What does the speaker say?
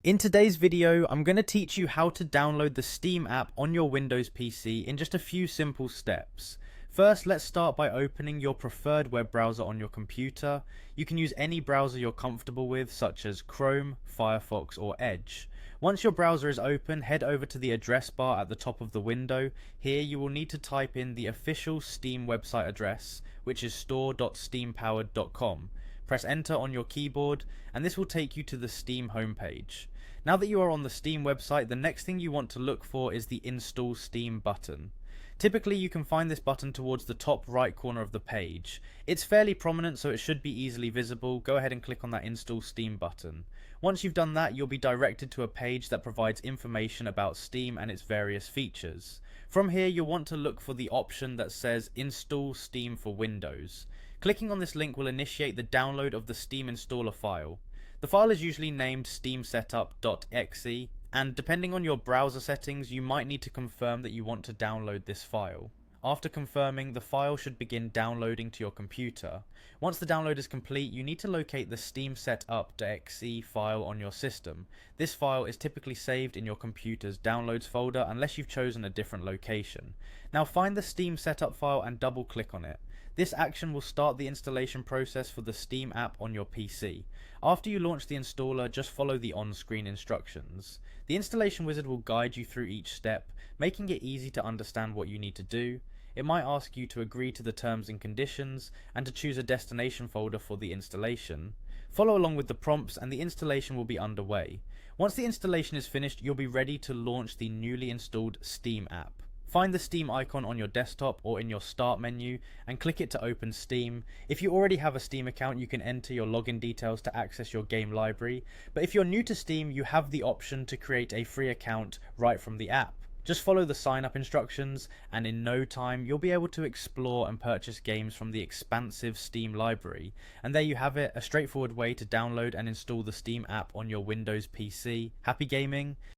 In today's video, I'm going to teach you how to download the Steam app on your Windows PC in just a few simple steps. First, let's start by opening your preferred web browser on your computer. You can use any browser you're comfortable with, such as Chrome, Firefox, or Edge. Once your browser is open, head over to the address bar at the top of the window. Here you will need to type in the official Steam website address, which is store.steampowered.com. Press enter on your keyboard and this will take you to the Steam homepage. Now that you are on the Steam website, the next thing you want to look for is the Install Steam button. Typically you can find this button towards the top right corner of the page. It's fairly prominent, so it should be easily visible. Go ahead and click on that Install Steam button. Once you've done that, you'll be directed to a page that provides information about Steam and its various features. From here you'll want to look for the option that says Install Steam for Windows. Clicking on this link will initiate the download of the Steam installer file. The file is usually named steamsetup.exe, and depending on your browser settings, you might need to confirm that you want to download this file. After confirming, the file should begin downloading to your computer. Once the download is complete, you need to locate the steamsetup.exe file on your system. This file is typically saved in your computer's downloads folder unless you've chosen a different location. Now find the Steam setup file and double click on it. This action will start the installation process for the Steam app on your PC. After you launch the installer, just follow the on-screen instructions. The installation wizard will guide you through each step, making it easy to understand what you need to do. It might ask you to agree to the terms and conditions and to choose a destination folder for the installation. Follow along with the prompts and the installation will be underway. Once the installation is finished, you'll be ready to launch the newly installed Steam app. Find the Steam icon on your desktop or in your start menu and click it to open Steam. If you already have a Steam account, you can enter your login details to access your game library, but if you're new to Steam, you have the option to create a free account right from the app. Just follow the sign up instructions and in no time you'll be able to explore and purchase games from the expansive Steam library. And there you have it, a straightforward way to download and install the Steam app on your Windows PC. Happy gaming!